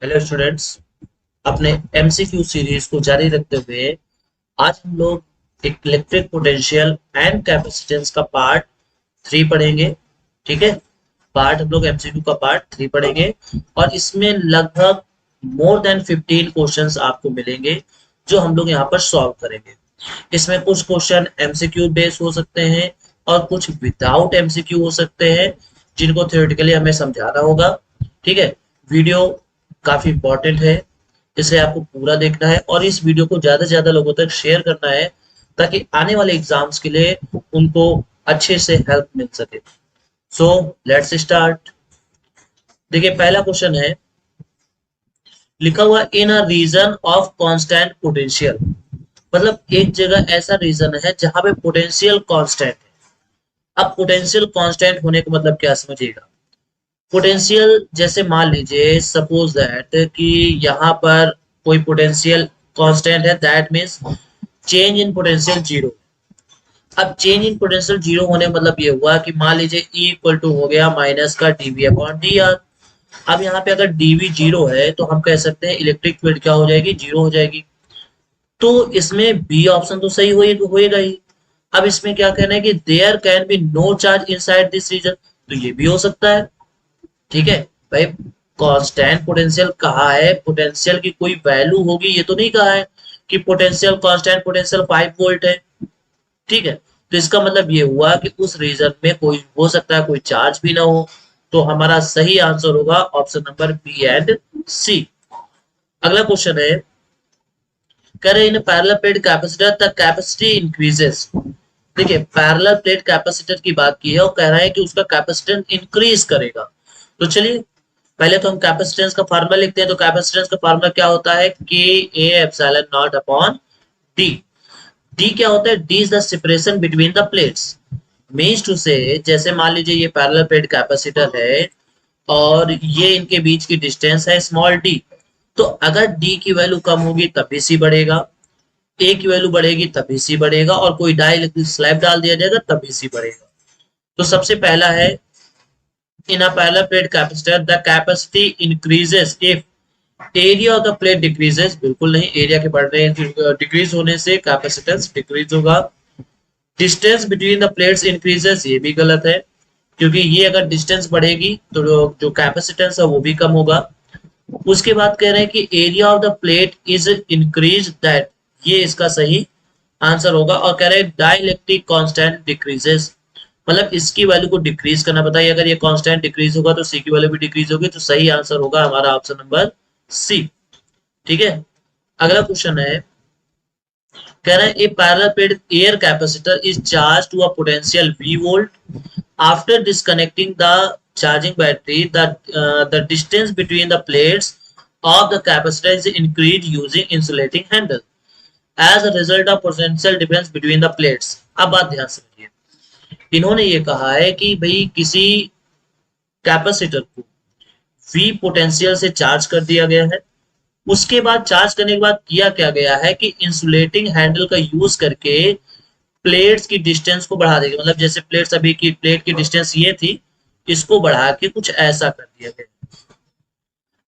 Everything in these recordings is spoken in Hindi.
Hello students. अपने एमसीक्यू सीरीज को जारी रखते हुए आज हम लोग एक इलेक्ट्रिक पोटेंशियल एंड कैपेसिटेंस का पार्ट 3 पढ़ेंगे। ठीक है, पार्ट हम लोग एमसीक्यू का पार्ट 3 पढ़ेंगे और इसमें लगभग मोर देन 15 क्वेश्चंस आपको मिलेंगे जो हम लोग यहाँ पर सॉल्व करेंगे। इसमें कुछ क्वेश्चन एमसीक्यू बेस हो सकते हैं और कुछ विदाउट एमसीक्यू हो सकते हैं जिनको थ्योरेटिकली हमें समझाना होगा। ठीक है, वीडियो काफी इंपॉर्टेंट है, इसे आपको पूरा देखना है और इस वीडियो को ज्यादा से ज्यादा लोगों तक शेयर करना है ताकि आने वाले एग्जाम्स के लिए उनको अच्छे से हेल्प मिल सके। So let's start. देखिए, पहला क्वेश्चन है, लिखा हुआ इन a reason of constant potential. मतलब एक जगह ऐसा रीजन है जहां पे पोटेंशियल कांस्टेंट है। अब पोटेंशियल कांस्टेंट होने का मतलब क्या समझिएगा। पोटेंशियल जैसे मान लीजिए सपोज दैट कि यहाँ पर कोई पोटेंशियल कांस्टेंट है, that means change in potential zero. अब चेंज इन पोटेंशियल जीरो होने का मतलब ये हुआ कि मान लीजिए E इक्वल टू हो गया माइनस का dV अपॉन dr। अब यहाँ पे अगर dV जीरो है तो हम कह सकते हैं इलेक्ट्रिक फील्ड क्या हो जाएगी, जीरो हो जाएगी। तो इसमें बी ऑप्शन तो सही होएगा ही। अब इसमें क्या कहना है कि there can be no charge inside this region, तो ये भी हो सकता है। ठीक है भाई, कांस्टेंट पोटेंशियल कहा है, पोटेंशियल की कोई वैल्यू होगी ये तो नहीं कहा है कि पोटेंशियल कांस्टेंट पोटेंशियल 5 वोल्ट है। ठीक है, तो इसका मतलब ये हुआ कि उस रीजन में कोई हो सकता है कोई चार्ज भी ना हो। तो हमारा सही आंसर होगा ऑप्शन नंबर बी एंड सी। अगला क्वेश्चन है, कह रहे in parallel plate capacitor the capacity increases. देखिए, पैरेलल प्लेट कैपेसिटर की बात की है और कह रहा है कि उसका कैपेसिटेंस इंक्रीज करेगा। तो चलिए पहले तो हम कैपेसिटेंस का फार्मूला लिखते हैं। तो कैपेसिटेंस का फार्मूला क्या होता है, के A epsilon not upon D. D क्या होता है, D is the separation between the plates. Means to say जैसे मान लीजिए ये पैरेलल प्लेट कैपेसिटर है और ये इनके बीच की डिस्टेंस है स्मॉल डी। तो अगर डी की वैल्यू कम होगी तब भी सी बढ़ेगा, ए की वैल्यू बढ़ेगी तब भी सी बढ़ेगा और कोई डाइलेक्ट्रिक स्लैब डाल दिया जाएगा तब भी सी बढ़ेगा। तो सबसे पहला है, in a parallel plate capacitor the capacity increases if area of the plate decreases. बिल्कुल नहीं, एरिया के बढ़ रहे हैं डिक्रीज होने से कैपेसिटेंस डिक्रीज होगा। Distance between the plates increases, ये भी गलत है क्योंकि ये अगर डिस्टेंस बढ़ेगी तो जो कैपेसिटेंस है वो भी कम होगा। उसके बाद कह रहे हैं कि area of the plate is increase that, ये इसका सही आंसर होगा। और कह रहे हैं डाइलेक्ट्रिक कांस्टेंट डिक्रीजेस, मतलब इसकी वैल्यू को डिक्रीज करना बताइए। अगर ये कांस्टेंट डिक्रीज होगा तो सी की वैल्यू भी डिक्रीज होगी। तो सही आंसर होगा हमारा ऑप्शन नंबर सी। ठीक है, अगला क्वेश्चन है, कह रहे हैं a parallel plate air capacitor is charge to a potential V volt after disconnecting the charging battery the distance between the plates of the capacitor is increased using insulating handle as a result of potential difference between the plates। अब बात ध्यान से समझिए, इन्होंने ये कहा है कि भाई किसी कैपेसिटर को V पोटेंशियल से चार्ज कर दिया गया है। उसके बाद चार्ज करने के बाद किया क्या गया है कि इंसुलेटिंग हैंडल का यूज करके प्लेट्स की डिस्टेंस को बढ़ा देगा। मतलब जैसे प्लेट्स अभी की प्लेट की डिस्टेंस ये थी, इसको बढ़ा के कुछ ऐसा कर दिया गया।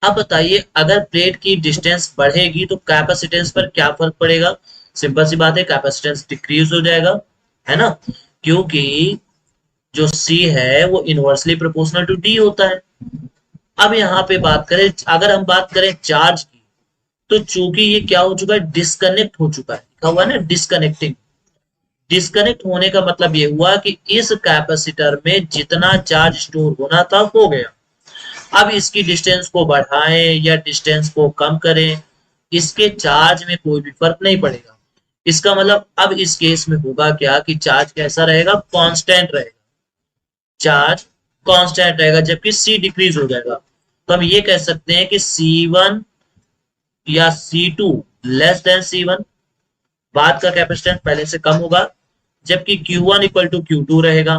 अब बताइए अगर प्लेट की डिस्टेंस बढ़ेगी तो कैपेसिटेंस पर क्या फर्क पड़ेगा। सिंपल सी बात है, कैपेसिटेंस डिक्रीज हो जाएगा, है ना, क्योंकि जो C है वो इनवर्सली प्रोपोर्शनल टू D होता है। अब यहाँ पे बात करें, अगर हम बात करें चार्ज की, तो चूंकि ये क्या हो चुका है, डिस्कनेक्ट हो चुका है, लिखा हुआ है ना डिस्कनेक्टिंग। डिस्कनेक्ट होने का मतलब ये हुआ कि इस कैपेसिटर में जितना चार्ज स्टोर होना था हो गया। अब इसकी डिस्टेंस को बढ़ाएं या डिस्टेंस को कम करें, इसके चार्ज में कोई भी फर्क नहीं पड़ेगा। इसका मतलब अब इस केस में होगा क्या कि चार्ज कैसा रहेगा, कांस्टेंट रहेगा। चार्ज कांस्टेंट रहेगा जबकि C डिक्रीज हो जाएगा। तो हम ये कह सकते हैं कि C1 या C2 लेस देन C1, बाद का कैपेसिटेंस पहले से कम होगा, जबकि Q1 इक्वल टू Q2 रहेगा।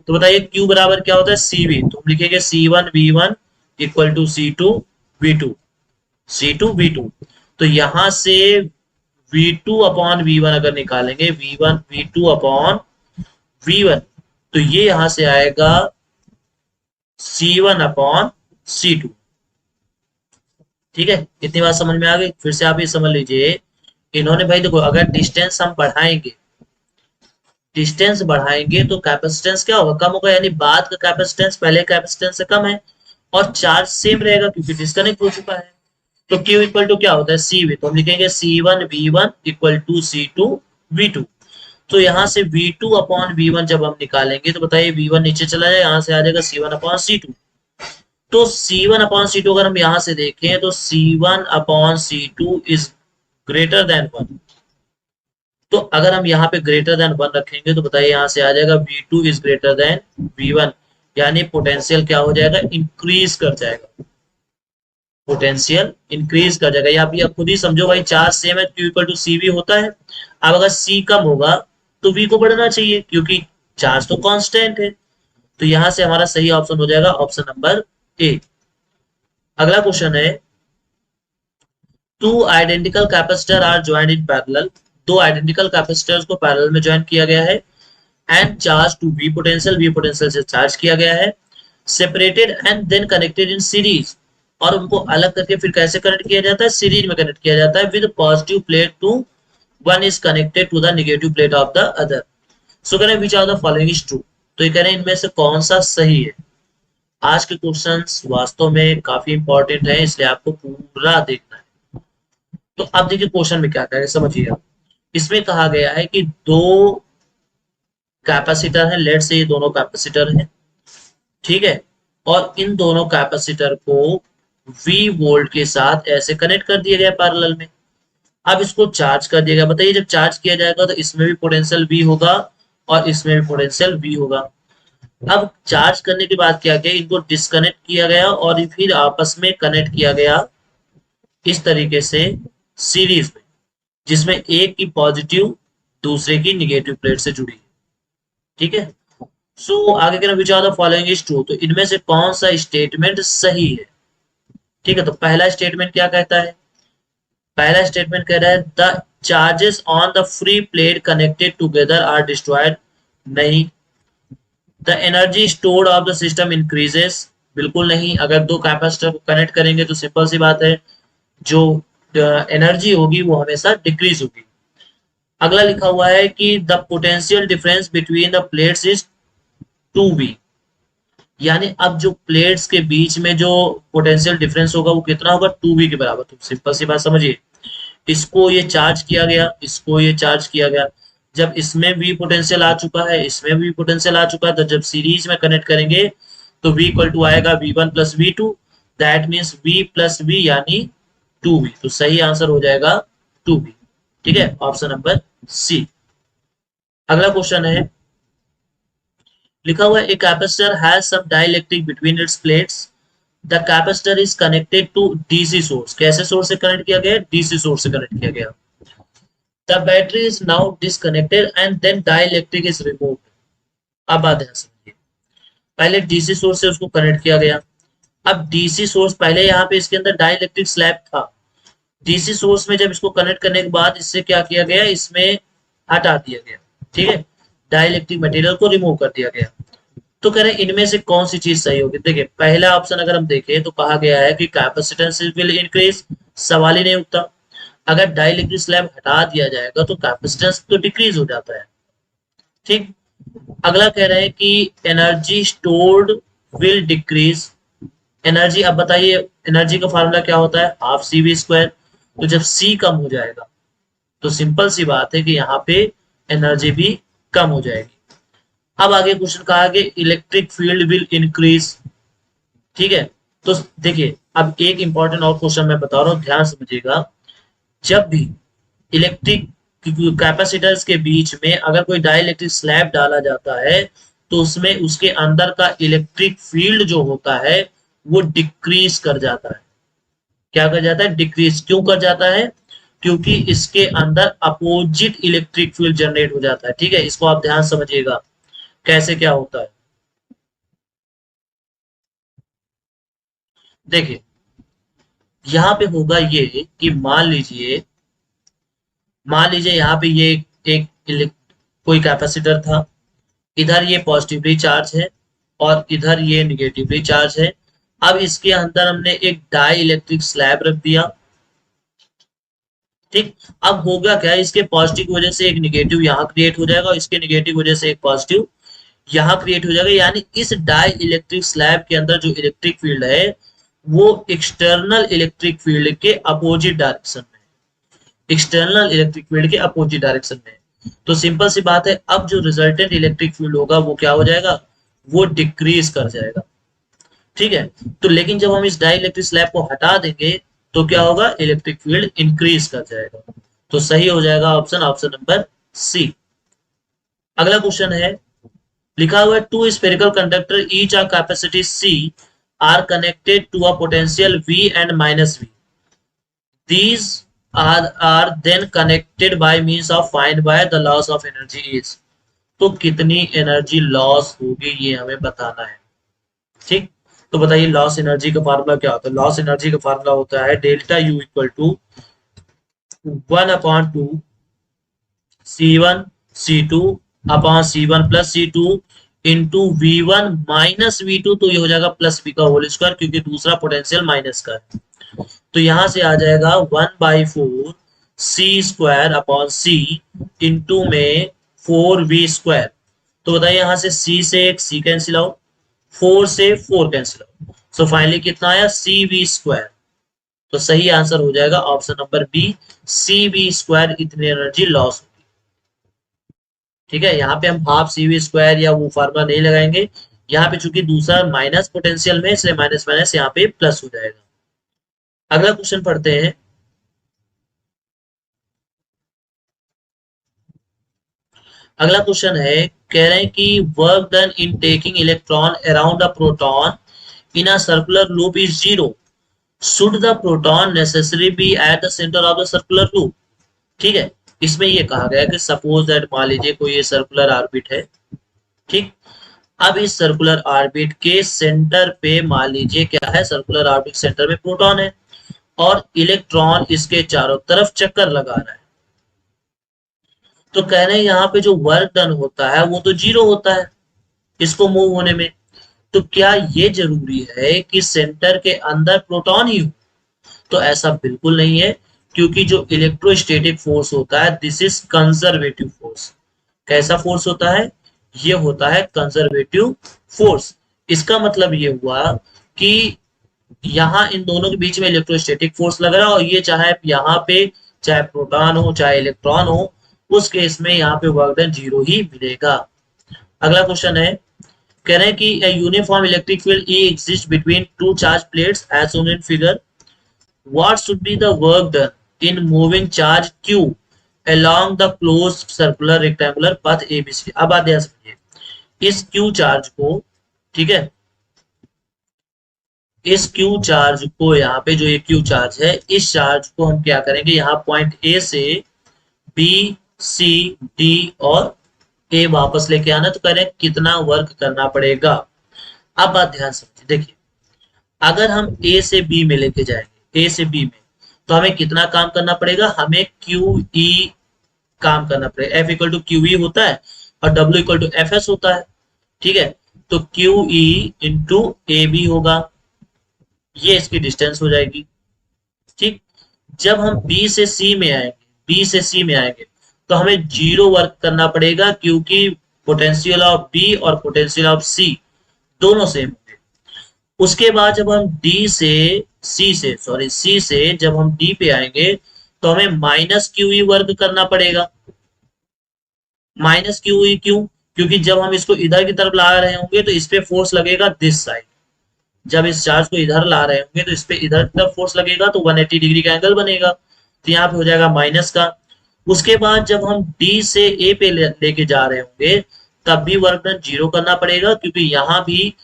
तो बताइए Q बराबर क्या होता है, CV। तो हम लिखेंगे C1 V1 equal to C2 V2, C2 V2। तो यहां से V2 अपॉन V1 अगर निकालेंगे, V1 V2 अपॉन V1, तो ये यहां से आएगा C1 अपॉन C2। ठीक है, इतनी बात समझ में आ गई। फिर से आप ये समझ लीजिए, इन्होंने भाई देखो, अगर डिस्टेंस हम बढ़ाएंगे, डिस्टेंस बढ़ाएंगे तो कैपेसिटेंस क्या होगा, कम होगा, यानी बाद का कैपेसिटेंस पहले कैपेसिटेंस से कम है, और चार्ज सेम रहेगा क्योंकि डिस्कनेक्ट हो चुका है। तो Q इक्वल टू क्या होता है, CV, तो हम लिखेंगे C1V1 इक्वल टू C2V2। तो यहाँ से V2 अपॉन V1 जब हम निकालेंगे तो बताइए V1 नीचे चला जाए, यहाँ से आ जाएगा C1 अपॉन C2। तो C1 अपॉन C2 अगर हम यहाँ से देखें तो C1 upon C2 is greater than 1। तो अगर हम यहाँ पे ग्रेटर देन 1 रखेंगे तो बताइए यहाँ से आ जाएगा V2 is greater than V1, यानी पोटेंशियल क्या हो जाएगा, इंक्रीज कर जाएगा, पोटेंशियल इंक्रीज कर जाएगा। या आप खुद ही समझो भाई, चार्ज सेम है, Q इक्वल टू CV होता है। अब अगर C कम होगा तो V को बढ़ना चाहिए क्योंकि चार्ज तो कांस्टेंट है। तो यहां से हमारा सही ऑप्शन हो जाएगा ऑप्शन नंबर ए। अगला क्वेश्चन है, two identical capacitor are joint in parallel, दो आइडेंटिकल कैपेसिटर्स को पैरेलल में ज्वाइन किया गया है, and charge to V potential से चार्ज किया गया है, separated and then connected in series, और उनको अलग करके फिर कैसे कनेक्ट किया जाता है, सीरीज में कनेक्ट किया जाता है with positive plate to one is connected to the negative plate of the other. So कह रहे हैं which are the following is true, तो ये कह रहे हैं इनमें से कौन सा सही है। आज के क्वेश्चंस वास्तव में काफी इंपॉर्टेंट है, इसलिए आपको पूरा देखना है। तो अब देखिए क्वेश्चन में क्या कह रहे हैं, समझिए आप। इसमें कहा गया है कि दो कैपेसिटर है, लेट से ये दोनों कैपेसिटर हैं, ठीक है, और इन दोनों कैपेसिटर को V वोल्ट के साथ ऐसे कनेक्ट कर दिया गया पैरेलल में। अब इसको चार्ज कर दिया गया, बताइए जब चार्ज किया जाएगा तो इसमें भी पोटेंशियल V होगा और इसमें भी पोटेंशियल V होगा। अब चार्ज करने के बाद क्या किया, इनको डिस्कनेक्ट किया गया और फिर आपस में कनेक्ट किया गया इस तरीके से सीरीज में, जिसमें एक की पॉजिटिव दूसरे की निगेटिव प्लेट से जुड़ी है, ठीक है। सो आगे कहना which are the following is true, तो इनमें से कौन सा स्टेटमेंट सही है, ठीक है। तो पहला स्टेटमेंट क्या कहता है, पहला स्टेटमेंट कह रहा है the charges on the free plate connected together are destroyed, नहीं। The energy stored of the system increases, बिल्कुल नहीं। अगर दो कैपेसिटर को कनेक्ट करेंगे तो सिंपल सी बात है, जो एनर्जी होगी वो हमेशा डिक्रीज होगी। अगला लिखा हुआ है कि the potential difference between the plates is 2V, यानी अब जो प्लेट्स के बीच में जो पोटेंशियल डिफरेंस होगा वो कितना होगा, 2V के बराबर। तो सिंपल सी बात समझिए, इसको ये चार्ज किया गया, इसको ये चार्ज किया गया, जब इसमें भी पोटेंशियल आ चुका है, इसमें भी पोटेंशियल आ चुका है, तो जब सीरीज में कनेक्ट करेंगे तो V इक्वल टू आएगा V1 plus V2, that means V plus V यानी 2V। तो सही आंसर हो जाएगा 2V, ठीक है, ऑप्शन नंबर सी। अगला क्वेश्चन है, लिखा हुआ है a capacitor has some dielectric between its plates, the capacitor is connected to DC source, कैसे सोर्स से कनेक्ट किया गया, डीसी सोर्स से कनेक्ट किया गया। The battery is now disconnected and then dielectric is removed. अब बात ध्यान समझिए, पहले डीसी सोर्स से उसको कनेक्ट किया गया, अब डीसी सोर्स पहले यहाँ पे इसके अंदर डाइलेक्ट्रिक स्लैब था, डीसी सोर्स में जब इसको कनेक्ट करने के बाद इससे क्या किया गया, इसमें हटा दिया गया, ठीक है, डाइलेक्ट्रिक मटेरियल को रिमूव कर दिया गया। तो कह रहे हैं इनमें से कौन सी चीज सही होगी। देखिए पहला ऑप्शन अगर हम देखें तो कहा गया है कि कैपेसिटेंस विल इंक्रीज, सवाल ही नहीं उठता। अगर डाइलेक्ट्रिक स्लैब हटा दिया जाएगा तो कैपेसिटेंस तो डिक्रीज हो जाता है, ठीक। अगला कह रहे हैं कि energy stored will decrease, energy, अब बताइए एनर्जी का फार्मूला क्या होता है, हाफ CV²। तो जब C कम हो जाएगा तो सिंपल सी बात है कि यहाँ पे एनर्जी भी कम हो जाएगी। अब आगे क्वेश्चन कहा कि इलेक्ट्रिक फील्ड विल इंक्रीज, ठीक है। तो देखिए अब एक इंपॉर्टेंट और क्वेश्चन मैं बता रहा हूँ, ध्यान समझिएगा। जब भी इलेक्ट्रिक कैपेसिटर्स के बीच में अगर कोई डाइलेक्ट्रिक स्लैब डाला जाता है तो उसमें उसके अंदर का इलेक्ट्रिक फील्ड जो होता है वो डिक्रीज कर जाता है। क्या कर जाता है, डिक्रीज। क्यों कर जाता है, क्योंकि इसके अंदर अपोजिट इलेक्ट्रिक फील्ड जनरेट हो जाता है, ठीक है। इसको आप ध्यान समझिएगा कैसे क्या होता है। देखिए यहां पे होगा ये कि मान लीजिए यहाँ पे ये एक कोई कैपेसिटर था, इधर ये पॉजिटिवली चार्ज है और इधर ये निगेटिवली चार्ज है। अब इसके अंदर हमने एक डाई इलेक्ट्रिक स्लैब रख दिया, ठीक। अब होगा क्या, इसके पॉजिटिव की वजह से एक निगेटिव यहाँ क्रिएट हो जाएगा और इसके निगेटिव वजह से एक पॉजिटिव यहाँ क्रिएट हो जाएगा। यानी इस डाई इलेक्ट्रिक स्लैब के अंदर जो इलेक्ट्रिक फील्ड है वो एक्सटर्नल इलेक्ट्रिक फील्ड के अपोजिट डायरेक्शन में, एक्सटर्नल इलेक्ट्रिक फील्ड के अपोजिट डायरेक्शन में। तो सिंपल सी बात है, अब जो रिजल्टेंट इलेक्ट्रिक फील्ड होगा वो क्या हो जाएगा, वो डिक्रीज कर जाएगा, ठीक है। तो लेकिन जब हम इस डाई इलेक्ट्रिक स्लैब को हटा देंगे तो क्या होगा, इलेक्ट्रिक फील्ड इंक्रीज कर जाएगा। तो सही हो जाएगा ऑप्शन, ऑप्शन नंबर सी। अगला क्वेश्चन है, लिखा हुआ है two spherical conductor each are capacity C are connected to a potential V and minus V. These are then connected by means of find by the loss of energy is. तो कितनी एनर्जी लॉस होगी ये हमें बताना है, ठीक। तो बताइए लॉस एनर्जी का फार्मूला क्या होता है। लॉस एनर्जी का फार्मूला होता है delta U equal to 1/2 C1 C2 upon C1 plus C2 into V1 minus V2। तो ये हो जाएगा प्लस V का होल स्क्वायर, क्योंकि दूसरा पोटेंशियल माइनस का है। तो यहां से आ जाएगा 1/4 C square upon C into में 4V स्क्वायर। तो बताइए यहां से C से एक C कैंसिल आउट, 4 से 4 कैंसिल आउट, सो फाइनली कितना आया CV स्क्वायर। तो सही आंसर हो जाएगा option number B, CV square इतनी एनर्जी लॉस होगी, ठीक है। यहाँ पे हम हाफ CV स्क्वायर या वो फार्मूला नहीं लगाएंगे, यहाँ पे चूंकि दूसरा माइनस पोटेंशियल में, इसलिए माइनस माइनस यहाँ पे प्लस हो जाएगा। अगला क्वेश्चन पढ़ते हैं, अगला क्वेश्चन है, कह रहे हैं कि work done in taking electron around a proton in a circular loop is 0, should the proton necessary be at the centre of the circular loop. ठीक है, इसमें ये कहा गया कि सपोज दैट मान लीजिए कोई ये सर्कुलर ऑर्बिट है, ठीक। अब इस सर्कुलर ऑर्बिट के सेंटर पे मान लीजिए क्या है, सर्कुलर ऑर्बिट सेंटर में प्रोटॉन है और इलेक्ट्रॉन इसके चारों तरफ चक्कर लगा रहा है। तो कह रहे हैं यहाँ पे जो वर्क डन होता है वो तो 0 होता है इसको मूव होने में। तो क्या ये जरूरी है कि सेंटर के अंदर प्रोटॉन ही हो? तो ऐसा बिल्कुल नहीं है, क्योंकि जो इलेक्ट्रोस्टैटिक फोर्स होता है दिस इज कंजर्वेटिव फोर्स। कैसा फोर्स होता है? ये होता है कंजर्वेटिव फोर्स। इसका मतलब ये हुआ कि यहाँ इन दोनों के बीच में इलेक्ट्रोस्टैटिक फोर्स लग रहा है, और ये चाहे यहाँ पे चाहे प्रोटॉन हो चाहे इलेक्ट्रॉन हो, उस केस में यहाँ पे वर्क डन 0 ही मिलेगा। अगला क्वेश्चन है, कह रहे हैं कि a uniform electric field E exists between two charge plates as shown in figure. What should be the work done in moving charge Q along the closed circular rectangular path ABC? अब बात ध्यान समझिए, इस Q चार्ज को, ठीक है, इस Q चार्ज को, यहाँ पे जो ये Q चार्ज है, इस चार्ज को हम क्या करेंगे, यहाँ पॉइंट A से B C D और ए वापस लेके आना। तो कह रहे हैं कितना वर्क करना पड़ेगा। अब बात ध्यान समझिए, देखिए अगर हम ए से बी में लेके जाएंगे, ए से बी में, तो हमें कितना काम करना पड़ेगा, हमें क्यू ई काम करना पड़ेगा। F equal to Q E होता है और W equal to F S होता है, ठीक है। तो Q E into A B होगा, ये इसकी डिस्टेंस हो जाएगी, ठीक। जब हम बी से सी में आएंगे, बी से सी में आएंगे तो हमें 0 वर्क करना पड़ेगा, क्योंकि पोटेंशियल ऑफ बी और पोटेंशियल ऑफ सी दोनों सेम होंगे। उसके बाद जब हम डी से सी से जब हम डी पे आएंगे तो हमें माइनस क्यू ई वर्क करना पड़ेगा। माइनस क्यू ई क्यों? क्योंकि जब हम इसको इधर की तरफ ला रहे होंगे तो इस पे फोर्स लगेगा दिस साइड। जब इस चार्ज को इधर ला रहे होंगे तो इस पे इधर की तरफ फोर्स लगेगा, तो 180 डिग्री का एंगल बनेगा। तो यहाँ पे हो जाएगा माइनस का। उसके बाद जब हम डी से ए पे लेके जा रहे होंगे तब भी वर्क डन 0 करना पड़ेगा, क्योंकि यहाँ भी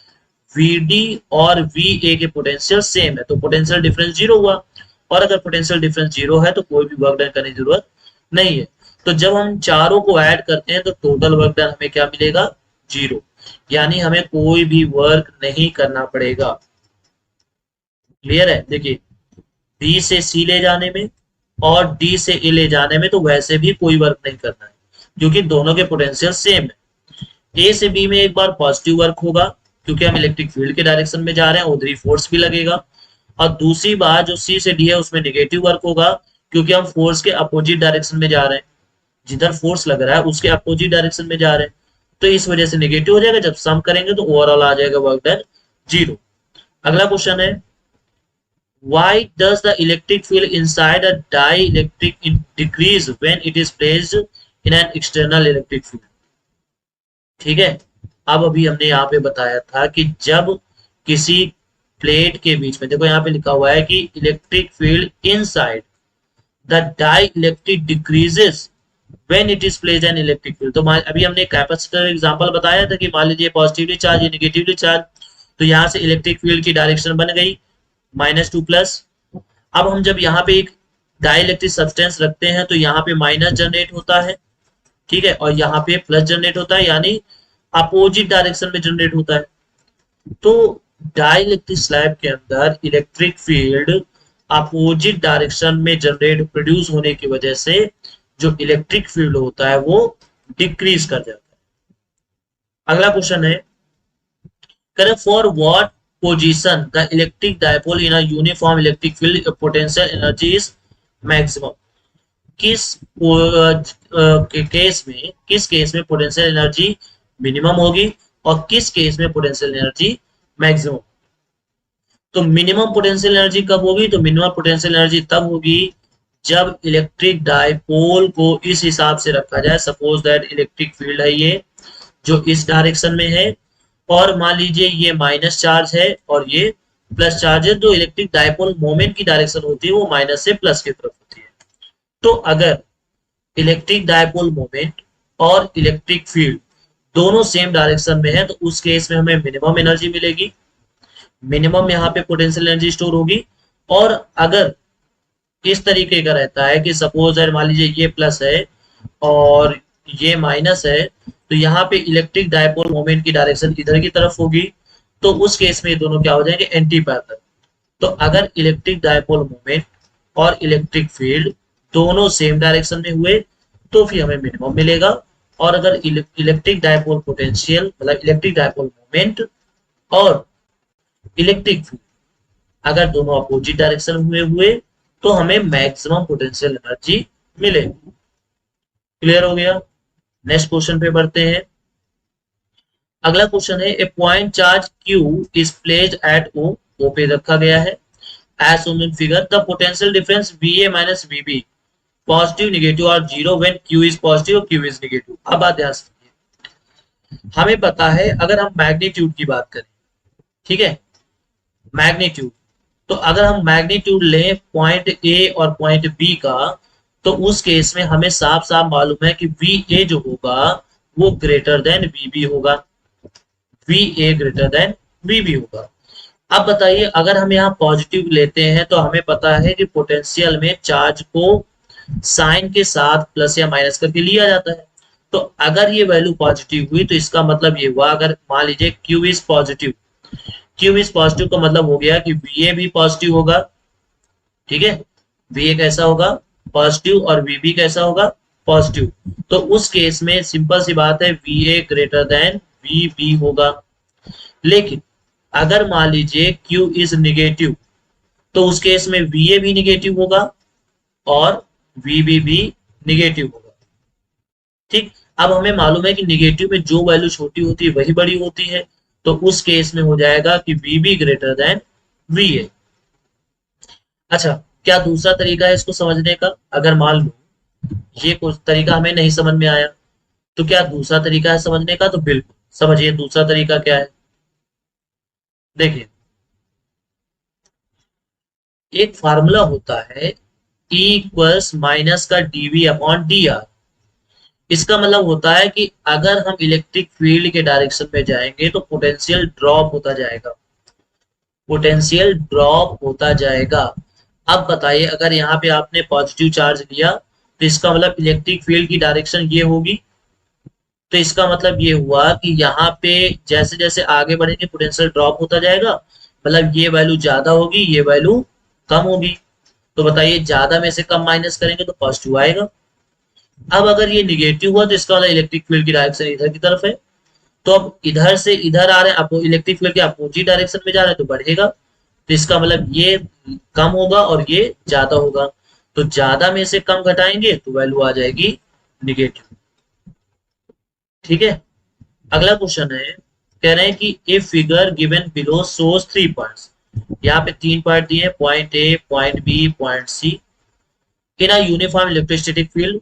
VD और VA के पोटेंशियल सेम है, तो पोटेंशियल डिफरेंस 0 हुआ। और अगर पोटेंशियल डिफरेंस 0 है तो कोई भी वर्क डन करने की जरूरत नहीं है। तो जब हम चारों को ऐड करते हैं तो टोटल वर्क डन हमें क्या मिलेगा, 0। यानी हमें कोई भी वर्क नहीं करना पड़ेगा। क्लियर है? देखिए बी से सी ले जाने में और डी से ए ले जाने में तो वैसे भी कोई वर्क नहीं करना है, क्योंकि दोनों के पोटेंशियल सेम है। ए से बी में एक बार पॉजिटिव वर्क होगा क्योंकि हम इलेक्ट्रिक फील्ड के डायरेक्शन में जा रहे हैं, उधर फोर्स भी लगेगा। और दूसरी बात जो सी से डी है उसमें नेगेटिव वर्क होगा, क्योंकि हम फोर्स के अपोजिट डायरेक्शन में जा रहे हैं, जिधर फोर्स लग रहा है उसके अपोजिट डायरेक्शन में जा रहे हैं, तो इस वजह से नेगेटिव हो जाएगा। जब सम करेंगे तो ओवरऑल आ जाएगा वर्क डन 0। अगला क्वेश्चन है, why does the electric field inside a dielectric decrease when it is placed in an external electric field? ठीक है, अब अभी हमने यहाँ पे बताया था कि जब किसी प्लेट के बीच में, देखो यहाँ पे लिखा हुआ है कि electric field inside the dielectric decreases when it is placed an electric field. तो अभी हमने कैपेसिटर एग्जांपल बताया था कि मान लीजिए पॉजिटिवली चार्ज या नेगेटिवली चार्ज, तो यहाँ से इलेक्ट्रिक फील्ड की डायरेक्शन बन गई -2+। अब हम जब यहाँ पे एक डाइलेक्ट्रिक सब्सटेंस रखते हैं तो यहाँ पे माइनस जनरेट होता है, ठीक है, और यहाँ पे प्लस जनरेट होता है, यानी अपोजिट डायरेक्शन में जनरेट होता है। तो डाइलेक्ट्रिक स्लैब के अंदर इलेक्ट्रिक फील्ड अपोजिट डायरेक्शन में जनरेट प्रोड्यूस होने की वजह से जो इलेक्ट्रिक फील्ड होता है वो डिक्रीज कर जाता है। अगला क्वेश्चन है, correct for what position the electric dipole in a uniform electric field potential energy is maximum. किस केस में पोटेंशियल एनर्जी मिनिमम होगी और किस केस में पोटेंशियल एनर्जी मैक्सिमम। तो मिनिमम पोटेंशियल एनर्जी कब होगी, तो मिनिमम पोटेंशियल एनर्जी तब होगी जब इलेक्ट्रिक डायपोल को इस हिसाब से रखा जाए, सपोज दैट इलेक्ट्रिक फील्ड है ये जो इस डायरेक्शन में है, और मान लीजिए ये माइनस चार्ज है और ये प्लस चार्ज है, तो इलेक्ट्रिक डायपोल मोमेंट की डायरेक्शन होती है वो माइनस से प्लस की तरफ होती है। तो अगर इलेक्ट्रिक डायपोल मोमेंट और इलेक्ट्रिक फील्ड दोनों सेम डायरेक्शन में है तो उस केस में हमें मिनिमम एनर्जी मिलेगी, मिनिमम यहाँ पे पोटेंशियल एनर्जी स्टोर होगी। और अगर इस तरीके का रहता है कि सपोज मान लीजिए ये प्लस है और ये माइनस है, तो यहाँ पे इलेक्ट्रिक डायपोल मोमेंट की डायरेक्शन इधर की तरफ होगी, तो उस केस में ये दोनों क्या हो जाएंगे, एंटी पैरेलल। तो अगर इलेक्ट्रिक डायपोल मोमेंट और इलेक्ट्रिक फील्ड दोनों सेम डायरेक्शन में हुए तो फिर हमें मिनिमम मिलेगा। और अगर इलेक्ट्रिक डायपोल पोटेंशियल मतलब इलेक्ट्रिक डायपोल मोमेंट और इलेक्ट्रिक फील्ड अगर दोनों अपोजिट डायरेक्शन में हुए तो हमें मैक्सिमम पोटेंशियल एनर्जी मिलेगी। क्लियर हो गया। नेक्स्ट क्वेश्चन पे बढ़ते हैं। अगला क्वेश्चन है, a point charge Q is placed at O पे रखा गया है as shown in figure, the potential difference VA minus VB positive negative और 0 व्हेन Q इज पॉजिटिव और Q इज नेगेटिव। अब बात ध्यान से, हमें पता है अगर हम मैग्नीट्यूड की बात करें, ठीक है, मैग्नीट्यूड, तो अगर हम मैग्नीट्यूड लें पॉइंट ए और पॉइंट बी का, तो उस केस में हमें साफ साफ मालूम है कि VA जो होगा वो ग्रेटर देन VB होगा, VA ग्रेटर देन VB होगा। अब बताइए, अगर हम यहाँ पॉजिटिव लेते हैं तो हमें पता है कि पोटेंशियल में चार्ज को साइन के साथ प्लस या माइनस करके लिया जाता है। तो अगर ये वैल्यू पॉजिटिव हुई तो इसका मतलब ये हुआ, अगर मान लीजिए Q is positive, Q is positive का मतलब हो गया कि VA भी पॉजिटिव होगा, ठीक है, VA कैसा होगा, पॉजिटिव, और VB कैसा होगा, पॉजिटिव। तो उस केस में सिंपल सी बात है VA ग्रेटर देन VB होगा। लेकिन अगर मान लीजिए Q इज नेगेटिव तो उस केस में VA भी नेगेटिव होगा और VB भी नेगेटिव होगा। ठीक, अब हमें मालूम है कि नेगेटिव में जो वैल्यू छोटी होती है वही बड़ी होती है, तो उस केस में हो जाएगा कि VB ग्रेटर देन VA। अच्छा, क्या दूसरा तरीका है इसको समझने का? अगर मान लो ये कुछ तरीका हमें नहीं समझ में आया तो क्या दूसरा तरीका है समझने का? तो बिल्कुल समझिए दूसरा तरीका क्या है। देखिए, एक फार्मूला होता है E इक्वल्स माइनस का dV अपॉन dr। इसका मतलब होता है कि अगर हम इलेक्ट्रिक फील्ड के डायरेक्शन में जाएंगे तो पोटेंशियल ड्रॉप होता जाएगा, पोटेंशियल ड्रॉप होता जाएगा। अब बताइए, अगर यहाँ पे आपने पॉजिटिव चार्ज लिया तो इसका मतलब इलेक्ट्रिक फील्ड की डायरेक्शन ये होगी, तो इसका मतलब ये हुआ कि यहाँ पे जैसे जैसे आगे बढ़ेंगे पोटेंशियल ड्रॉप होता जाएगा, मतलब ये वैल्यू ज्यादा होगी, ये वैल्यू कम होगी। तो बताइए, ज्यादा में से कम माइनस करेंगे तो पॉजिटिव आएगा। अब अगर ये निगेटिव हुआ तो इसका मतलब इलेक्ट्रिक फील्ड की डायरेक्शन इधर की तरफ है, तो अब इधर से इधर आ रहे हैं, आपको इलेक्ट्रिक फील्ड के अपोजिट डायरेक्शन में जा रहे हैं तो बढ़ेगा, तो इसका मतलब ये कम होगा और ये ज्यादा होगा, तो ज्यादा में से कम घटाएंगे तो वैल्यू आ जाएगी निगेटिव। ठीक है, अगला क्वेश्चन है, कह रहे हैं कि a figure given below shows 3 points, यहाँ पे 3 पॉइंट दिए, point A, point B, point C, in a uniform electrostatic field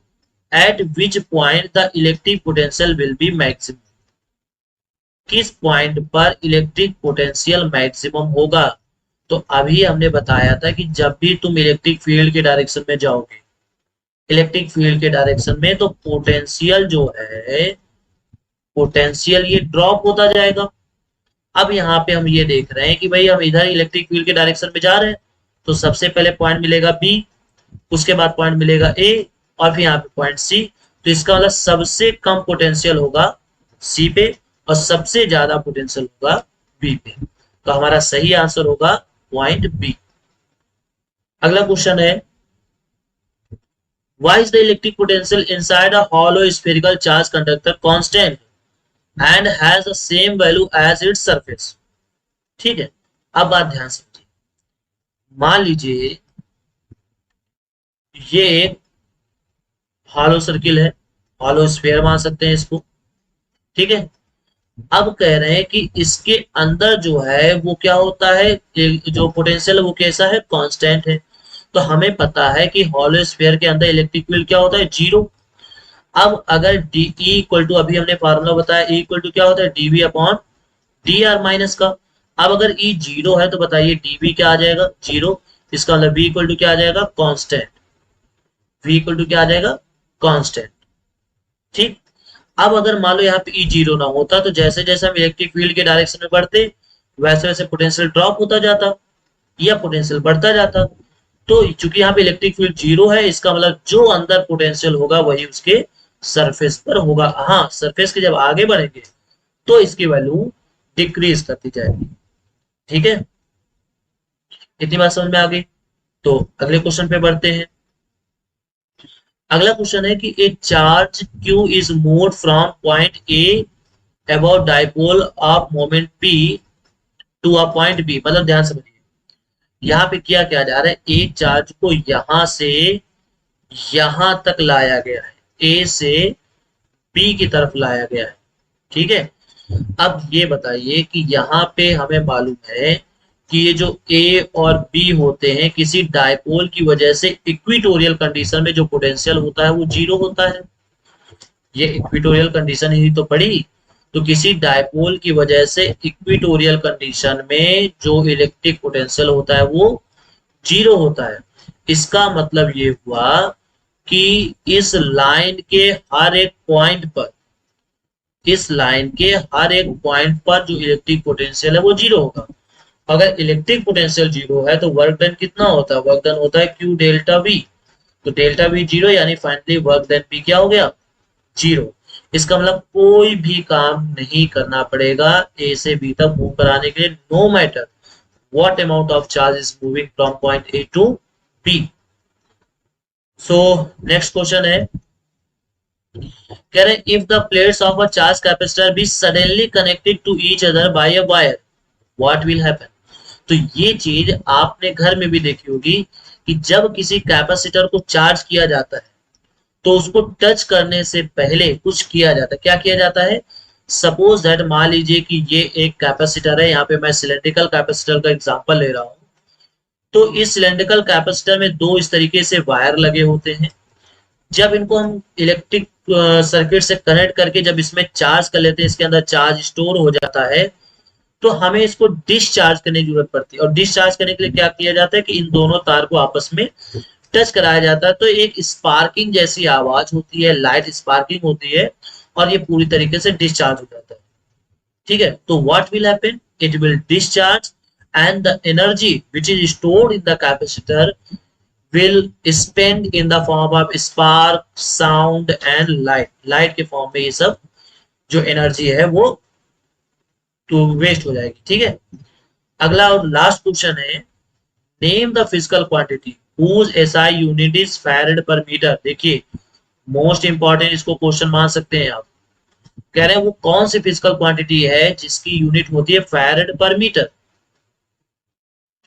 at which point the electric potential will be maximum, किस पॉइंट पर इलेक्ट्रिक पोटेंशियल मैक्सिमम होगा। तो अभी हमने बताया था कि जब भी तुम इलेक्ट्रिक फील्ड के डायरेक्शन में जाओगे, इलेक्ट्रिक फील्ड के डायरेक्शन में, तो पोटेंशियल जो है, पोटेंशियल ये ड्रॉप होता जाएगा। अब यहाँ पे हम ये देख रहे हैं कि भाई हम इधर इलेक्ट्रिक फील्ड के डायरेक्शन में जा रहे हैं, तो सबसे पहले पॉइंट मिलेगा बी, उसके बाद पॉइंट मिलेगा ए, और फिर यहाँ पे पॉइंट सी, तो इसका मतलब सबसे कम पोटेंशियल होगा सी पे और सबसे ज्यादा पोटेंशियल होगा बी पे, तो हमारा सही आंसर होगा पॉइंट बी। अगला क्वेश्चन है, why is the electric potential inside a hollow spherical charge conductor constant and has the same value as its surface। ठीक है, अब बात ध्यान से, मान लीजिए ये एक हॉलो सर्किल है, हॉलो स्फीयर मान सकते हैं इसको। ठीक है, अब कह रहे हैं कि इसके अंदर जो है वो क्या होता है, जो पोटेंशियल है वो कैसा है, कांस्टेंट है। तो हमें पता है कि हॉलो स्फीयर के अंदर इलेक्ट्रिक फील्ड क्या होता है, जीरो। अब अगर डी इक्वल टू, अभी हमने फार्मूला बताया, ई इक्वल टू क्या होता है, DV upon D R minus का। अब अगर ई जीरो है तो बताइए डीवी क्या आ जाएगा, जीरो। इसका मतलब वी इक्वल टू क्या आ जाएगा, कांस्टेंट। वी इक्वल टू क्या आ जाएगा, कांस्टेंट। ठीक, अब अगर मान लो यहाँ पे ई जीरो ना होता, तो जैसे जैसे हम इलेक्ट्रिक फील्ड के डायरेक्शन में बढ़ते, वैसे वैसे पोटेंशियल ड्रॉप होता जाता या पोटेंशियल बढ़ता जाता। तो चूंकि यहाँ पे इलेक्ट्रिक फील्ड जीरो है, इसका मतलब जो अंदर पोटेंशियल होगा वही उसके सरफेस पर होगा। हाँ, सरफेस के जब आगे बढ़ेंगे तो इसकी वैल्यू डिक्रीज करती जाएगी। ठीक है, इतनी बात समझ में आ गई। तो अगले क्वेश्चन पे बढ़ते हैं। अगला क्वेश्चन है कि a charge Q is moved from point A about dipole of moment P to a point B. मतलब ध्यान समझिए, यहाँ पे क्या किया जा रहा है, एक चार्ज को यहां से यहां तक लाया गया है, ए से बी की तरफ लाया गया है। ठीक है, अब ये बताइए कि यहाँ पे हमें मालूम है कि ये जो ए और बी होते हैं, किसी डायपोल की वजह से इक्विटोरियल कंडीशन में जो पोटेंशियल होता है वो जीरो होता है। ये इक्विटोरियल कंडीशन ही तो पढ़ी। तो किसी डायपोल की वजह से इक्विटोरियल कंडीशन में जो इलेक्ट्रिक पोटेंशियल होता है वो जीरो होता है। इसका मतलब ये हुआ कि इस लाइन के हर एक पॉइंट पर, इस लाइन के हर एक पॉइंट पर जो इलेक्ट्रिक पोटेंशियल है वो जीरो होगा। अगर इलेक्ट्रिक पोटेंशियल जीरो है तो वर्क डन कितना होता है, वर्क डन होता है क्यू डेल्टा वी। तो डेल्टा वी जीरो, यानी फाइनली वर्क डन भी क्या हो गया, जीरो। इसका मतलब कोई भी काम नहीं करना पड़ेगा ए से बी तक मूव कराने के लिए, no matter what amount of charge is moving from point A to B. So next question है, कह रहे if the plates of a charge capacitor be suddenly connected to each other by a wire what will happen. तो ये चीज आपने घर में भी देखी होगी कि जब किसी कैपेसिटर को चार्ज किया जाता है तो उसको टच करने से पहले कुछ किया जाता है। क्या किया जाता है, सपोज दैट मान लीजिए कि ये एक कैपेसिटर है, यहाँ पे मैं सिलेंड्रिकल कैपेसिटर का एग्जांपल ले रहा हूँ। तो इस सिलेंड्रिकल कैपेसिटर में दो इस तरीके से वायर लगे होते हैं। जब इनको हम इलेक्ट्रिक सर्किट से कनेक्ट करके जब इसमें चार्ज कर लेते हैं, इसके अंदर चार्ज स्टोर हो जाता है, तो हमें इसको डिस्चार्ज करने की जरूरत पड़ती है। और डिस्चार्ज करने के लिए क्या किया जाता है कि इन दोनों तार को आपस में टच कराया जाता है, तो एक स्पार्किंग जैसी आवाज होती है, लाइट स्पार्किंग होती है, और ये पूरी तरीके से डिस्चार्ज हो जाता है। ठीक है, तो what will happen, it will discharge and the energy which is stored in the capacitor will spend in the form of spark, sound and light। Light के फॉर्म में ये सब जो एनर्जी है वो तो वेस्ट हो जाएगी। ठीक है, अगला और लास्ट क्वेश्चन है, name the physical quantity whose SI unit is farad पर मीटर। देखिए मोस्ट इंपॉर्टेंट, इसको क्वेश्चन मान सकते हैं आप। कह रहे हैं वो कौन सी फिजिकल क्वांटिटी है जिसकी यूनिट होती है फैरेड पर मीटर,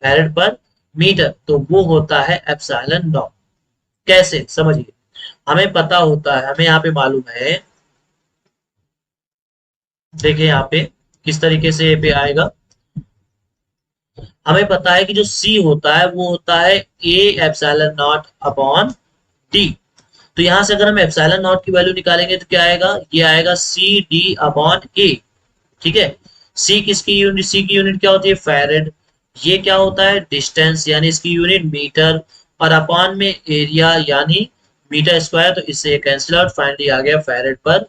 फैरेड पर मीटर, तो वो होता है एप्सिलॉन नॉट। कैसे समझिए, हमें पता होता है, हमें यहाँ पे मालूम है, देखिए यहाँ पे किस तरीके से ये पे आएगा। हमें पता है कि जो C होता है वो होता है A epsilon not upon D। तो यहां से अगर हम एप्सिलॉन नॉट की वैल्यू निकालेंगे तो क्या आएगा, ये आएगा CD अपॉन A। ठीक है, C किसकी यूनिट, C की यूनिट क्या होती है फैरेड, ये क्या होता है डिस्टेंस यानी इसकी यूनिट मीटर, और अपॉन में एरिया यानी मीटर स्क्वायर, तो इससे कैंसिल आउट, फाइनली आ गया फैरेड पर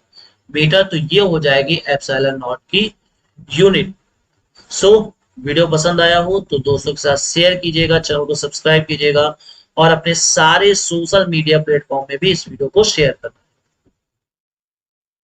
मीटर। तो ये हो जाएगी एप्सिलॉन नॉट की यूनिट। सो वीडियो पसंद आया हो तो दोस्तों के साथ शेयर कीजिएगा, चैनल को सब्सक्राइब कीजिएगा और अपने सारे सोशल मीडिया प्लेटफॉर्म में भी इस वीडियो को शेयर करना।